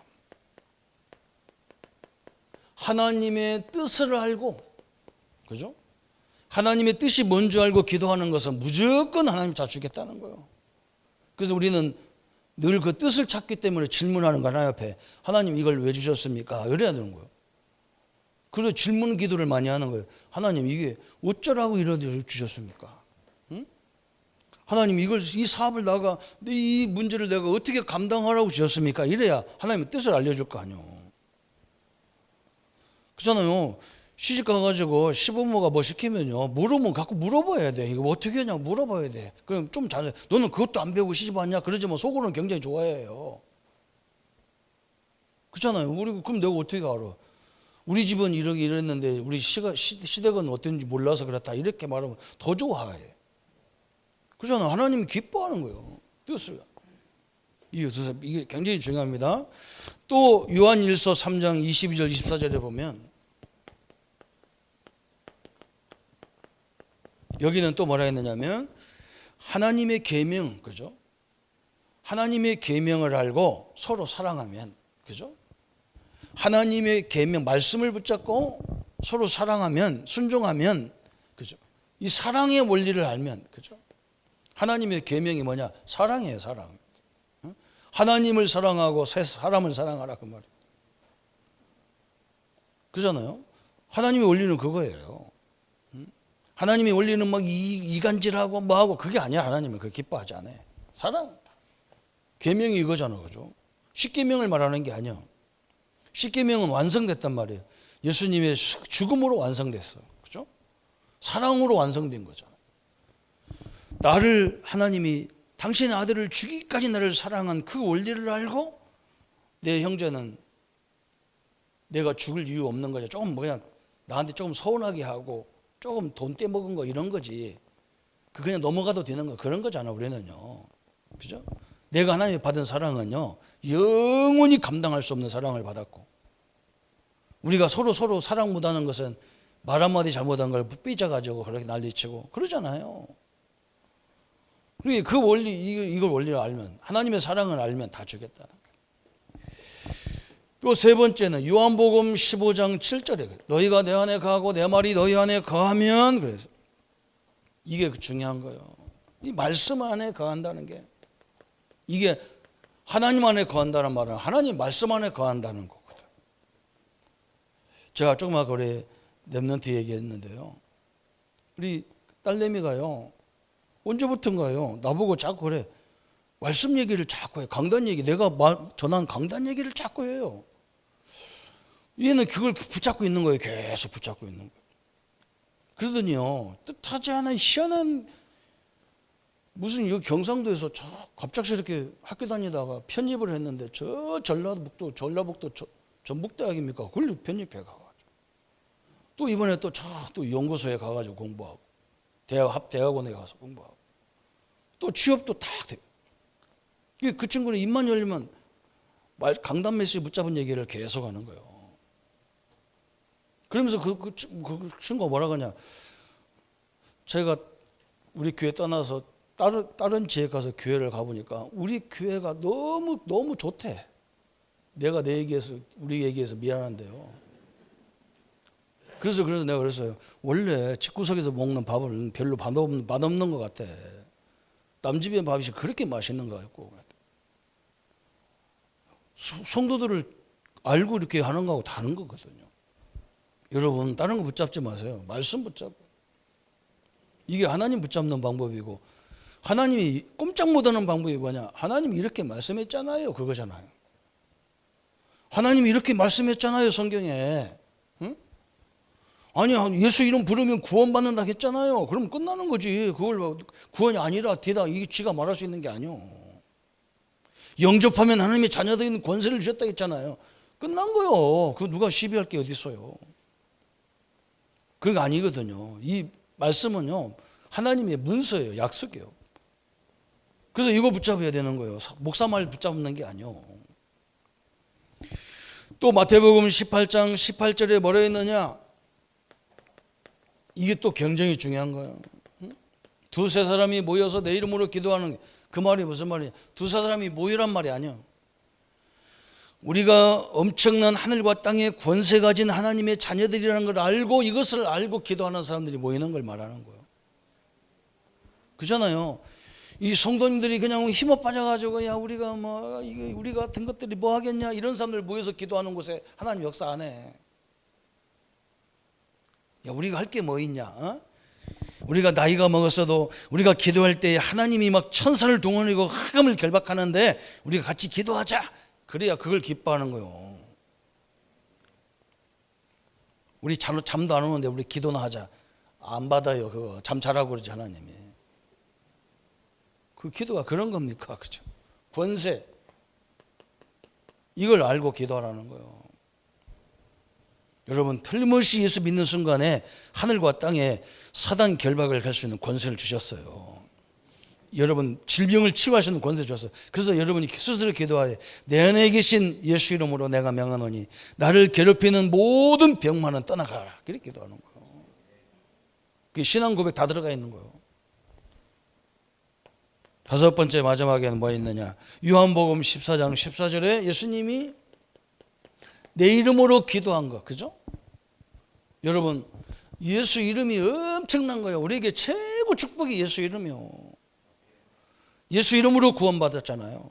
하나님의 뜻을 알고 그죠? 하나님의 뜻이 뭔지 알고 기도하는 것은 무조건 하나님 다 주겠다는 거예요. 그래서 우리는 늘 그 뜻을 찾기 때문에 질문하는 거 하나님 앞에 하나님 이걸 왜 주셨습니까? 이래야 되는 거예요. 그래서 질문 기도를 많이 하는 거예요. 하나님 이게 어쩌라고 이런 데 주셨습니까? 응? 하나님 이 사업을 이 문제를 내가 어떻게 감당하라고 주셨습니까? 이래야 하나님의 뜻을 알려줄 거 아니에요. 그렇잖아요. 시집 가가지고 시부모가 뭐 시키면요 물으면 갖고 물어봐야 돼. 이거 어떻게 하냐고 물어봐야 돼. 그럼 좀 잘해. 너는 그것도 안 배우고 시집 왔냐? 그러지만 속으로는 굉장히 좋아해요. 그렇잖아요. 그럼 내가 어떻게 알아? 우리 집은 이랬는데 우리 시댁은 어떤지 몰라서 그렇다. 이렇게 말하면 더 좋아해. 그렇잖아요. 하나님이 기뻐하는 거예요. 뜻을. 이게 굉장히 중요합니다. 또 요한일서 3장 22절 24절에 보면 여기는 또 뭐라 했느냐면 하나님의 계명, 그죠? 하나님의 계명을 알고 서로 사랑하면, 그죠? 하나님의 계명 말씀을 붙잡고 서로 사랑하면 순종하면, 그죠? 이 사랑의 원리를 알면, 그죠? 하나님의 계명이 뭐냐? 사랑이에요, 사랑. 하나님을 사랑하고 사람을 사랑하라 그 말이에요. 그잖아요. 하나님의 원리는 그거예요. 하나님의 원리는 막 이간질하고 뭐하고 그게 아니야. 하나님은 그거 기뻐하지 않아요. 사랑. 계명이 이거잖아, 그죠? 십계명을 말하는 게 아니야. 십계명은 완성됐단 말이에요. 예수님의 죽음으로 완성됐어요, 그죠? 사랑으로 완성된 거잖아. 나를 하나님이 당신의 아들을 주기까지 나를 사랑한 그 원리를 알고 내 형제는 내가 죽을 이유 없는 거죠. 조금 그냥 나한테 조금 서운하게 하고 조금 돈 떼먹은 거 이런 거지. 그 그냥 넘어가도 되는 거 그런 거잖아 우리는요. 그죠? 내가 하나님이 받은 사랑은요 영원히 감당할 수 없는 사랑을 받았고, 우리가 서로 사랑 못하는 것은 말 한마디 잘못한 걸 삐져가지고 그렇게 난리치고 그러잖아요. 그러니까 그 원리, 이걸 원리를 알면, 하나님의 사랑을 알면 다 주겠다는 거예요. 또 세 번째는 요한복음 15장 7절에 너희가 내 안에 거하고 내 말이 너희 안에 거하면, 그래서 이게 중요한 거예요. 이 말씀 안에 거한다는 게, 이게 하나님 안에 거한다는 말은 하나님 말씀 안에 거한다는 거거든. 제가 조금 아까 우리 랩런트 얘기했는데요. 우리 딸내미가요, 언제부턴가요, 나보고 자꾸 그래. 말씀 얘기를 자꾸 해. 강단 얘기. 내가 전한 강단 얘기를 자꾸 해요. 얘는 그걸 붙잡고 있는 거예요. 계속 붙잡고 있는 거예요. 그러더니요, 뜻하지 않은 희한한, 무슨 여기 경상도에서 저 갑작스럽게 학교 다니다가 편입을 했는데 저 전라북도 전북대학입니까? 그걸 편입해 가가지고 또 이번에 또 연구소에 가가지고 공부하고 대학원에 가서 공부하고 또 취업도 딱 돼. 그 친구는 입만 열리면 강단 메시지 붙잡은 얘기를 계속 하는 거예요. 그러면서 그 친구가 뭐라 그러냐, 제가 우리 교회 떠나서 다른 지역 가서 교회를 가보니까 우리 교회가 너무 좋대. 내가 우리 얘기해서 미안한데요. 그래서 내가 그랬어요. 원래 집구석에서 먹는 밥은 별로 맛없는 것 같아. 남 집의 밥이 그렇게 맛있는 것 같고. 성도들을 알고 이렇게 하는 거하고 다른 거거든요. 여러분, 다른 거 붙잡지 마세요. 말씀 붙잡고. 이게 하나님 붙잡는 방법이고, 하나님이 꼼짝 못하는 방법이 뭐냐? 하나님이 이렇게 말씀했잖아요. 그거잖아요. 하나님이 이렇게 말씀했잖아요. 성경에. 응? 아니, 예수 이름 부르면 구원받는다 했잖아요. 그럼 끝나는 거지. 그걸 구원이 아니라 되다, 이게 지가 말할 수 있는 게 아니요. 영접하면 하나님의 자녀들인 권세를 주셨다 했잖아요. 끝난 거요. 그거 누가 시비할 게 어디 있어요. 그게 아니거든요. 이 말씀은요, 하나님의 문서예요. 약속이에요. 그래서 이거 붙잡아야 되는 거예요. 목사 말 붙잡는 게 아니요. 또 마태복음 18장 18절에 뭐라 했느냐? 이게 또 굉장히 중요한 거예요. 두세 사람이 모여서 내 이름으로 기도하는 게, 그 말이 무슨 말이냐? 두세 사람이 모이란 말이 아니야. 우리가 엄청난 하늘과 땅의 권세 가진 하나님의 자녀들이라는 걸 알고, 이것을 알고 기도하는 사람들이 모이는 걸 말하는 거예요. 그잖아요. 이 성도님들이 그냥 힘어 빠져가지고, 야, 우리가 우리 같은 것들이 뭐 하겠냐, 이런 사람들 모여서 기도하는 곳에 하나님 역사 안 해. 야, 우리가 할 게 뭐 있냐? 어? 우리가 나이가 먹었어도 우리가 기도할 때 하나님이 막 천사를 동원하고 흑암을 결박하는데 우리가 같이 기도하자. 그래야 그걸 기뻐하는 거예요. 우리 잠도 안 오는데 우리 기도나 하자. 안 받아요. 그거 잠 자라고 그러지 하나님이. 그 기도가 그런 겁니까? 그죠? 권세. 이걸 알고 기도하라는 거예요. 여러분, 틀림없이 예수 믿는 순간에 하늘과 땅에 사단 결박을 할 수 있는 권세를 주셨어요. 여러분, 질병을 치유하시는 권세 주셨어요. 그래서 여러분이 스스로 기도하여 내 안에 계신 예수 이름으로 내가 명하노니 나를 괴롭히는 모든 병만은 떠나가라. 이렇게 기도하는 거예요. 그게 신앙 고백 다 들어가 있는 거예요. 다섯 번째 마지막에는 뭐 있느냐? 요한복음 14장 14절에 예수님이 내 이름으로 기도한 거, 그죠? 여러분, 예수 이름이 엄청난 거예요. 우리에게 최고 축복이 예수 이름이요. 예수 이름으로 구원받았잖아요.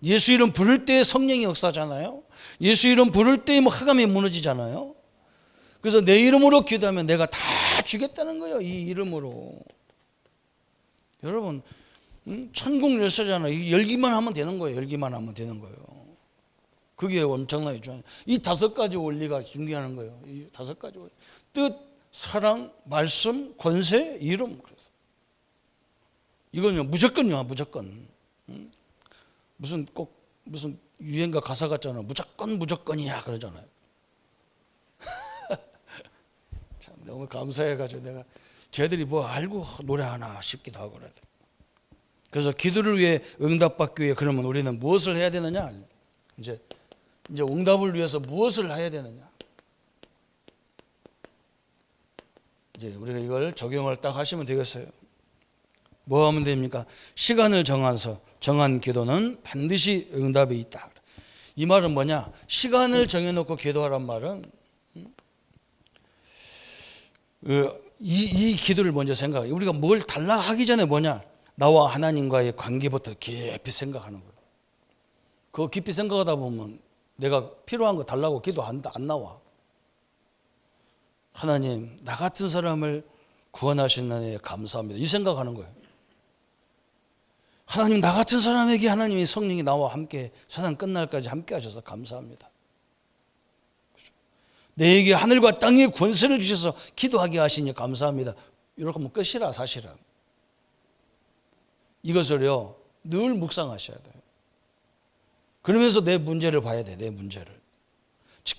예수 이름 부를 때 성령이 역사잖아요. 예수 이름 부를 때 흑암이 무너지잖아요. 그래서 내 이름으로 기도하면 내가 다 주겠다는 거예요. 이 이름으로. 여러분, 천국 열쇠잖아요. 열기만 하면 되는 거예요. 열기만 하면 되는 거예요. 그게 엄청나게 중요해요. 이 5가지 원리가 중요한 거예요. 이 5가지 원리. 뜻, 사랑, 말씀, 권세, 이름. 그래서 이건요, 무조건요, 무조건. 무슨 유행가 가사 같잖아. 무조건이야 그러잖아요. 참 너무 감사해가지고 내가 쟤들이 뭐 알고 노래하나 싶기도 하고 그래. 그래서 기도를 위해 응답받기 위해 그러면 우리는 무엇을 해야 되느냐? 이제 응답을 위해서 무엇을 해야 되느냐? 이제 우리가 이걸 적용을 딱 하시면 되겠어요. 뭐 하면 됩니까? 시간을 정한 기도는 반드시 응답이 있다. 이 말은 뭐냐? 시간을 정해놓고 기도하란 말은 이 기도를 먼저 생각해요. 우리가 뭘 달라 하기 전에 뭐냐? 나와 하나님과의 관계부터 깊이 생각하는 거예요. 그거 깊이 생각하다 보면 내가 필요한 거 달라고 기도 안 나와. 하나님, 나 같은 사람을 구원하시는 데 감사합니다. 이 생각하는 거예요. 하나님, 나 같은 사람에게 하나님이 성령이 나와 함께 세상 끝날까지 함께 하셔서 감사합니다. 내게 하늘과 땅의 권세를 주셔서 기도하게 하시니 감사합니다. 이렇게 하면 끝이라 사실은. 이것을요 늘 묵상하셔야 돼요. 그러면서 내 문제를 봐야 돼. 내 문제를.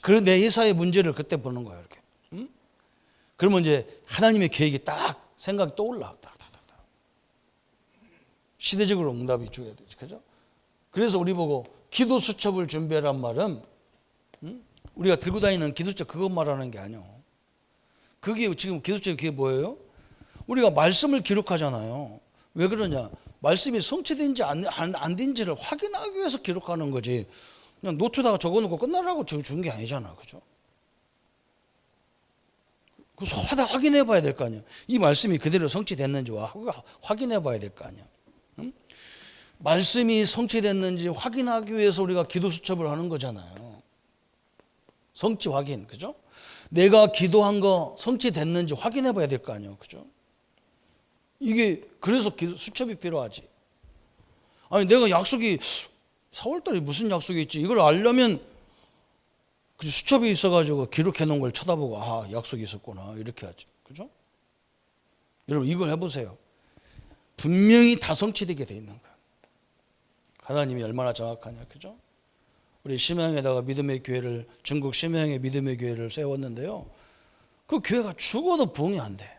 그런 내 회사의 문제를 그때 보는 거예요. 이렇게. 그러면 이제 하나님의 계획이 딱 생각이 떠올라. 시대적으로 응답이 줘야 되죠. 그죠? 그래서 우리 보고 기도 수첩을 준비하란 말은 우리가 들고 다니는 기도 수첩 그것 말하는 게 아니에요. 그게 지금 기도 수첩이 그게 뭐예요? 우리가 말씀을 기록하잖아요. 왜 그러냐? 말씀이 성취된지 안 된지를 확인하기 위해서 기록하는 거지. 그냥 노트다가 적어놓고 끝나라고 준 게 아니잖아. 그죠? 그래서 확인해 봐야 될 거 아니야. 이 말씀이 그대로 성취됐는지 확인해 봐야 될 거 아니야. 말씀이 성취됐는지 확인하기 위해서 우리가 기도 수첩을 하는 거잖아요. 성취 확인, 그죠? 내가 기도한 거 성취됐는지 확인해 봐야 될 거 아니에요. 그죠? 이게 그래서 기도 수첩이 필요하지. 아니 내가 약속이 4월달에 무슨 약속이 있지 이걸 알려면 수첩이 있어가지고 기록해 놓은 걸 쳐다보고 아 약속이 있었구나 이렇게 하지. 그죠? 여러분 이걸 해보세요. 분명히 다 성취되게 돼 있는 거야. 하나님이 얼마나 정확하냐. 그죠? 우리 심양에다가 믿음의 교회를 중국 심양의 믿음의 교회를 세웠는데요. 그 교회가 죽어도 부흥이 안 돼.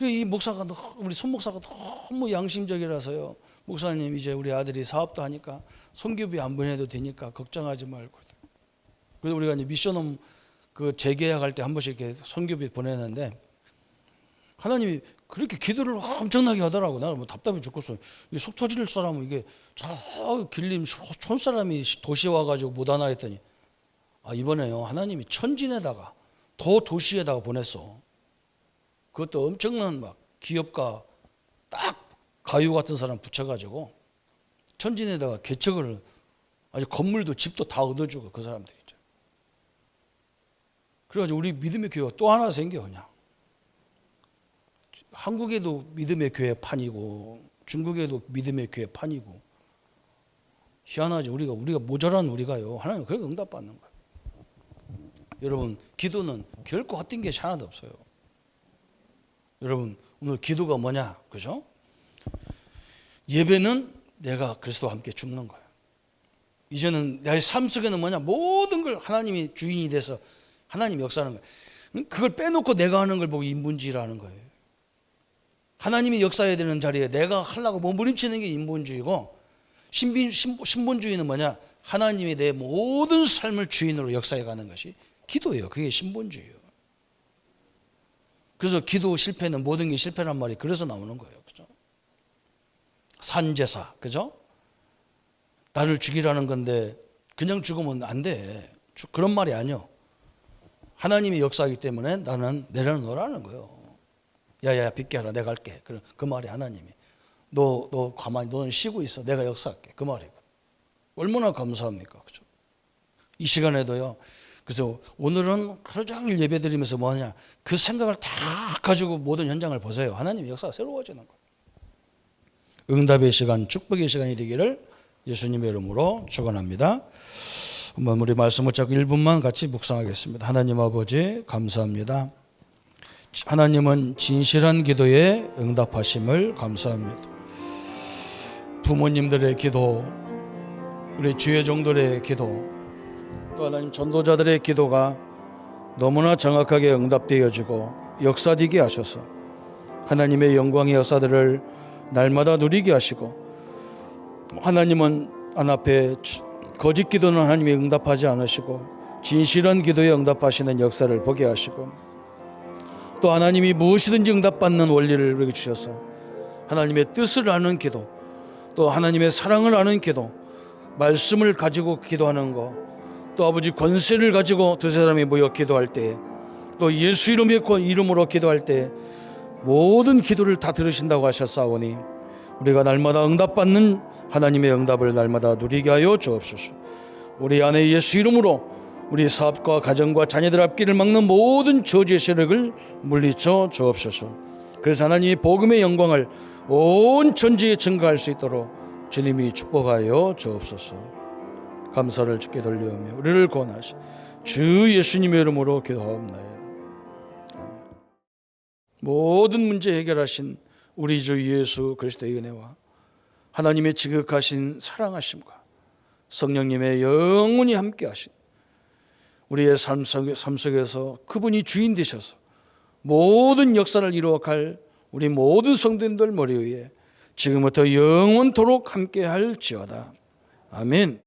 이 목사가 우리 손 목사가 너무 양심적이라서요. 목사님 이제 우리 아들이 사업도 하니까 선교비 안 보내도 되니까 걱정하지 말고. 그래서 우리가 이제 미션홈 그 재계약할 때 한 번씩 이렇게 선교비 보내는데 하나님이 그렇게 기도를 엄청나게 하더라고. 나는 뭐 답답해 죽겠어. 속 터질 사람은 이게 저 길림 촌 사람이 도시 와가지고 못 하나 했더니 아 이번에요 하나님이 천진에다가 더 도시에다가 보냈어. 그것도 엄청난 막 기업가 딱 가유 같은 사람 붙여가지고 천진에다가 개척을 아주 건물도 집도 다 얻어주고 그 사람들 있죠. 그래가지고 우리 믿음의 교회가 또 하나 생겨 그냥. 한국에도 믿음의 교회 판이고 중국에도 믿음의 교회 판이고 희한하지. 우리가 모자란 우리가요 하나님 그렇게 응답받는 거예요. 여러분 기도는 결코 헛된 게 하나도 없어요. 여러분 오늘 기도가 뭐냐 그죠? 예배는 내가 그리스도와 함께 죽는 거예요. 이제는 내 삶 속에는 뭐냐 모든 걸 하나님이 주인이 돼서 하나님이 역사하는 거예요. 그걸 빼놓고 내가 하는 걸 보고 인본주의라는 거예요. 하나님이 역사해야 되는 자리에 내가 하려고 몸부림치는 게 인본주의고 신본주의는 뭐냐 하나님이 내 모든 삶을 주인으로 역사해 가는 것이 기도예요. 그게 신본주의예요. 그래서 기도 실패는 모든 게 실패란 말이 그래서 나오는 거예요. 그죠? 산제사, 그죠? 나를 죽이라는 건데 그냥 죽으면 안 돼. 그런 말이 아니요. 하나님이 역사하기 때문에 나는 내려놓으라는 거예요. 야야 빗게 하라 내가 할게. 그 말이 하나님이. 너 가만히 너는 쉬고 있어. 내가 역사할게. 그 말이거든. 얼마나 감사합니까? 그죠? 이 시간에도요. 그래서 오늘은 하루 종일 예배 드리면서 뭐하냐, 그 생각을 다 가지고 모든 현장을 보세요. 하나님의 역사가 새로워지는 거예요. 응답의 시간, 축복의 시간이 되기를 예수님의 이름으로 축원합니다. 한번 우리 말씀을 잡고 1분만 같이 묵상하겠습니다. 하나님 아버지 감사합니다. 하나님은 진실한 기도에 응답하심을 감사합니다. 부모님들의 기도, 우리 주의 종들의 기도, 또 하나님 전도자들의 기도가 너무나 정확하게 응답되어지고 역사되게 하셔서 하나님의 영광의 역사들을 날마다 누리게 하시고, 하나님은 앞에 거짓 기도는 하나님이 응답하지 않으시고 진실한 기도에 응답하시는 역사를 보게 하시고, 또 하나님이 무엇이든지 응답받는 원리를 우리에게 주셔서 하나님의 뜻을 아는 기도, 또 하나님의 사랑을 아는 기도, 말씀을 가지고 기도하는 것, 또 아버지 권세를 가지고 두세 사람이 모여 기도할 때, 또 예수 이름으로 기도할 때 모든 기도를 다 들으신다고 하셨사오니 우리가 날마다 응답받는 하나님의 응답을 날마다 누리게 하여 주옵소서. 우리 안에 예수 이름으로 우리 사업과 가정과 자녀들 앞길을 막는 모든 저주의 세력을 물리쳐 주옵소서. 그래서 하나님이 복음의 영광을 온 천지에 증거할 수 있도록 주님이 축복하여 주옵소서. 감사를 주께 돌려오며 우리를 구원하시 주 예수님의 이름으로 기도하옵나이다. 모든 문제 해결하신 우리 주 예수 그리스도의 은혜와 하나님의 지극하신 사랑하심과 성령님의 영원히 함께 하신 우리의 삶 속에서 그분이 주인 되셔서 모든 역사를 이루어갈 우리 모든 성도님들 머리 위에 지금부터 영원토록 함께 할지어다. 아멘.